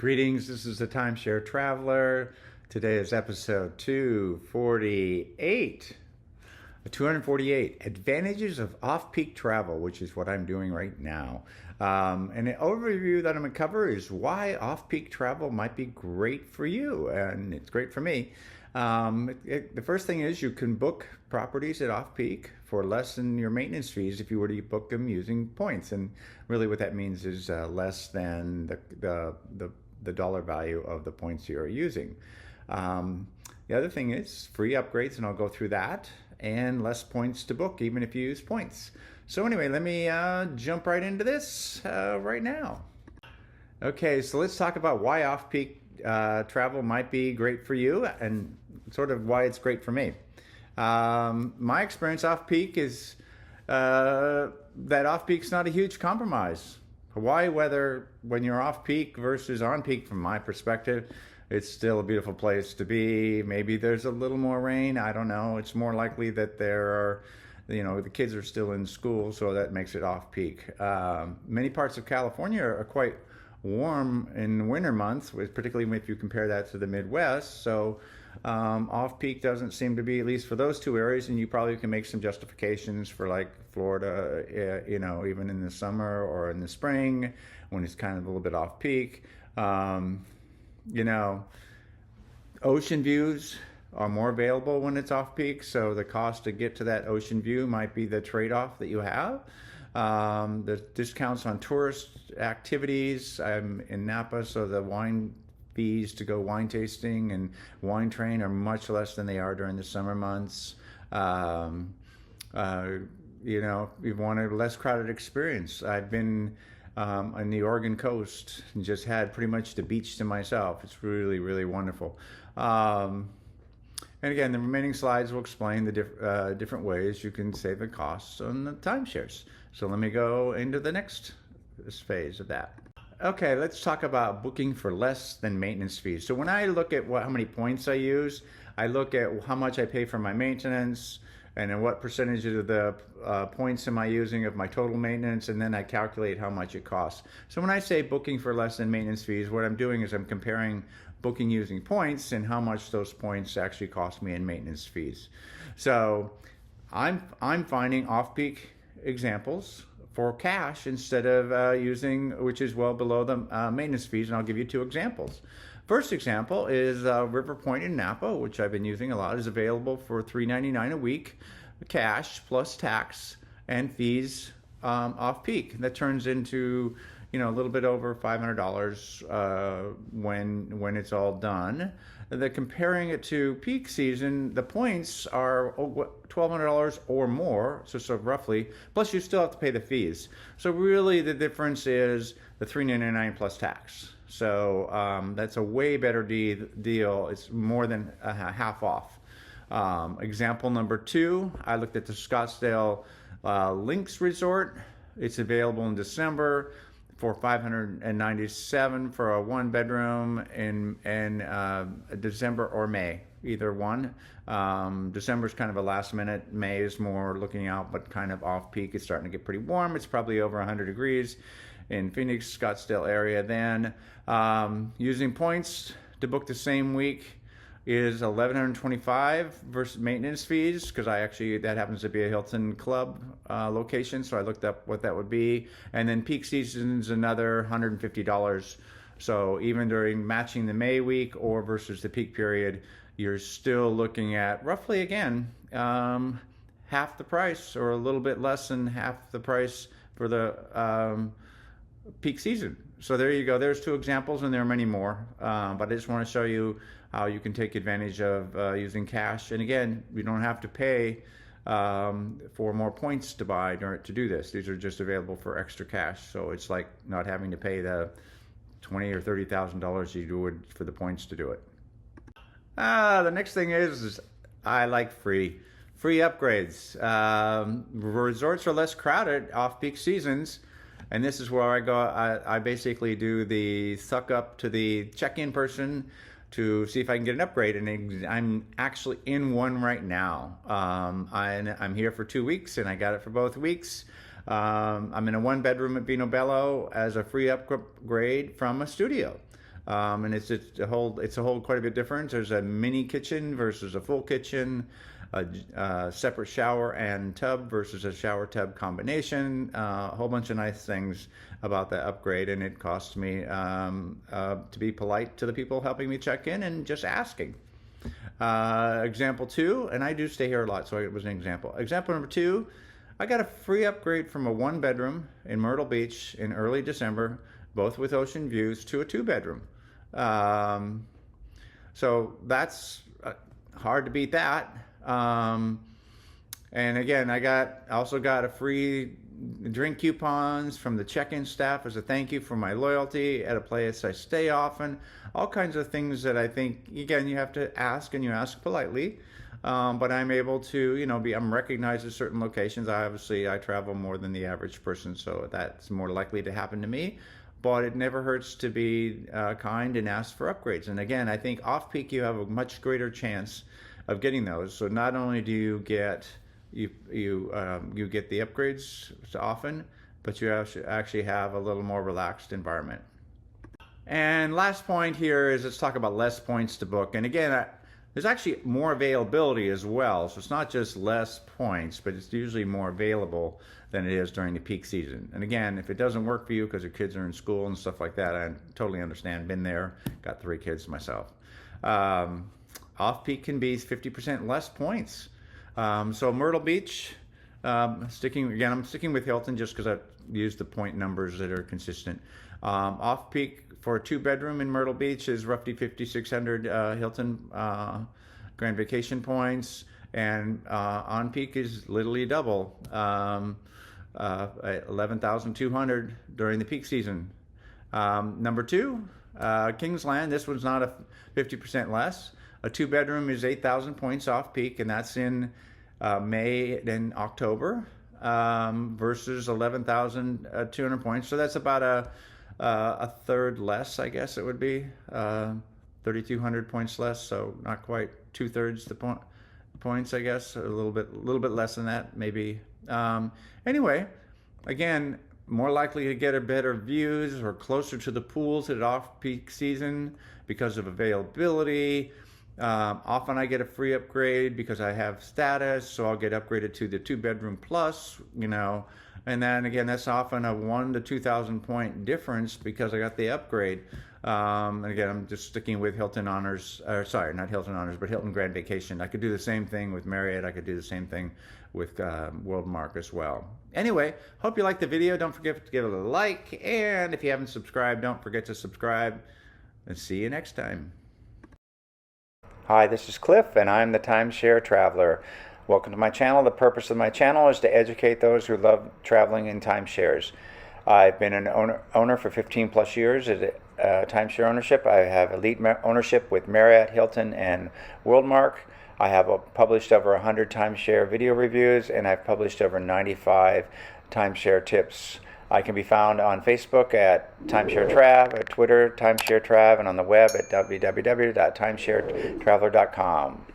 Greetings, this is the Timeshare Traveler. Today is episode 248. 248 Advantages of Off-Peak Travel, which is what I'm doing right now. And the overview that I'm going to cover is why off-peak travel might be great for you, and it's great for me. The first thing is you can book properties at off-peak for less than your maintenance fees if you were to book them using points. And really what that means is less than the dollar value of the points you're using. The other thing is free upgrades, and I'll go through that, and less points to book even if you use points. So anyway, let me jump right into this right now. Okay, so let's talk about why off-peak travel might be great for you and sort of why it's great for me. My experience off-peak is that off-peak's not a huge compromise. Hawaii weather, when you're off-peak versus on-peak, from my perspective, it's still a beautiful place to be. Maybe there's a little more rain. I don't know. It's more likely that there are, the kids are still in school, so that makes it off-peak. Many parts of California are quite warm in the winter months, particularly if you compare that to the Midwest. So off-peak doesn't seem to be, at least for those two areas, and you probably can make some justifications for like Florida, even in the summer or in the spring when it's kind of a little bit off-peak. Ocean views are more available when it's off-peak, so the cost to get to that ocean view might be the trade-off that you have. The discounts on tourist activities. I'm in Napa, so the wine fees to go wine tasting and wine train are much less than they are during the summer months. You want a less crowded experience. I've been on the Oregon coast and just had pretty much the beach to myself. It's really, really wonderful. And again, the remaining slides will explain the different ways you can save the costs on the timeshares. So let me go into the next phase of that. Okay, let's talk about booking for less than maintenance fees. So when I look at how many points I use, I look at how much I pay for my maintenance, and then what percentage of the points am I using of my total maintenance, and then I calculate how much it costs. So when I say booking for less than maintenance fees, what I'm doing is I'm comparing booking using points and how much those points actually cost me in maintenance fees. So I'm finding off-peak examples for cash instead of using, which is well below the maintenance fees, and I'll give you two examples. First example is River Point in Napa, which I've been using a lot, is available for $3.99 a week, cash plus tax and fees off-peak. That turns into a little bit over $500 when it's all done. Comparing it to peak season, the points are $1,200 or more, so roughly, plus you still have to pay the fees. So really the difference is the $3.99 plus tax. So that's a way better deal. It's more than half off. Example number two, I looked at the Scottsdale Links Resort. It's available in December for $597 for a one bedroom in December or May, either one. December is kind of a last minute. May is more looking out, but kind of off peak. It's starting to get pretty warm. It's probably over 100 degrees in Phoenix, Scottsdale area. Then using points to book the same week is $1,125 versus maintenance fees, because that happens to be a Hilton Club location, so I looked up what that would be. And then peak season's another $150. So even during matching the May week or versus the peak period, you're still looking at roughly, again, half the price or a little bit less than half the price for the peak season. So there you go. There's two examples, and there are many more. But I just want to show you how you can take advantage of using cash. And again, you don't have to pay for more points to buy to do this. These are just available for extra cash. So it's like not having to pay the $20,000 or $30,000 you would for the points to do it. The next thing is I like free upgrades. Resorts are less crowded off-peak seasons. And this is where I go. I basically do the suck up to the check-in person to see if I can get an upgrade, and I'm actually in one right now. I'm here for 2 weeks, and I got it for both weeks. I'm in a one bedroom at Vino Bello as a free upgrade from a studio. And it's a whole quite a bit different. There's a mini kitchen versus a full kitchen, a separate shower and tub versus a shower tub combination, a whole bunch of nice things about the upgrade, and it cost me to be polite to the people helping me check in and just asking. Example two, and I do stay here a lot, so it was an example. Example number two, I got a free upgrade from a 1-bedroom in Myrtle Beach in early December, both with ocean views, to a 2-bedroom. So that's hard to beat that. And again, I also got a free drink coupons from the check-in staff as a thank you for my loyalty at a place I stay often. All kinds of things that I think, again, you have to ask, and you ask politely. But I'm able to, I'm recognized at certain locations. I travel more than the average person, so that's more likely to happen to me. But it never hurts to be kind and ask for upgrades. And again, I think off-peak you have a much greater chance of getting those. So not only do you get you get the upgrades often, but you actually have a little more relaxed environment. And last point here is, let's talk about less points to book. And again, there's actually more availability as well. So it's not just less points, but it's usually more available than it is during the peak season. And again, if it doesn't work for you because your kids are in school and stuff like that, I totally understand. Been there, got 3 kids myself. Off-peak can be 50% less points. So Myrtle Beach, I'm sticking with Hilton just because I've used the point numbers that are consistent. Off-peak for a 2-bedroom in Myrtle Beach is roughly 5,600 Hilton Grand Vacation points, and on-peak is literally double, 11,200 during the peak season. Number 2, Kingsland. This one's not a 50% less. A 2-bedroom is 8,000 points off-peak, and that's in May and October, versus 11,200 points. So that's about a third less, I guess it would be, 3,200 points less. So not quite 2/3 the points, I guess, a little bit less than that, maybe. Anyway, again, more likely to get a better views or closer to the pools at off-peak season because of availability. Often I get a free upgrade because I have status, so I'll get upgraded to the 2-bedroom plus, and then again, that's often a 1,000 to 2,000 point difference because I got the upgrade. And again, I'm just sticking with Hilton Honors, or sorry, not Hilton Honors, but Hilton Grand Vacation. I could do the same thing with Marriott. I could do the same thing with WorldMark as well. Anyway, hope you liked the video. Don't forget to give it a like, and if you haven't subscribed, don't forget to subscribe, and see you next time. Hi, this is Cliff, and I'm the Timeshare Traveler. Welcome to my channel. The purpose of my channel is to educate those who love traveling in timeshares. I've been an owner for 15 plus years at timeshare ownership. I have elite ownership with Marriott, Hilton, and WorldMark. I have published over 100 timeshare video reviews, and I've published over 95 timeshare tips. I can be found on Facebook at Timeshare Trav, at Twitter Timeshare Trav, and on the web at www.timesharetraveler.com.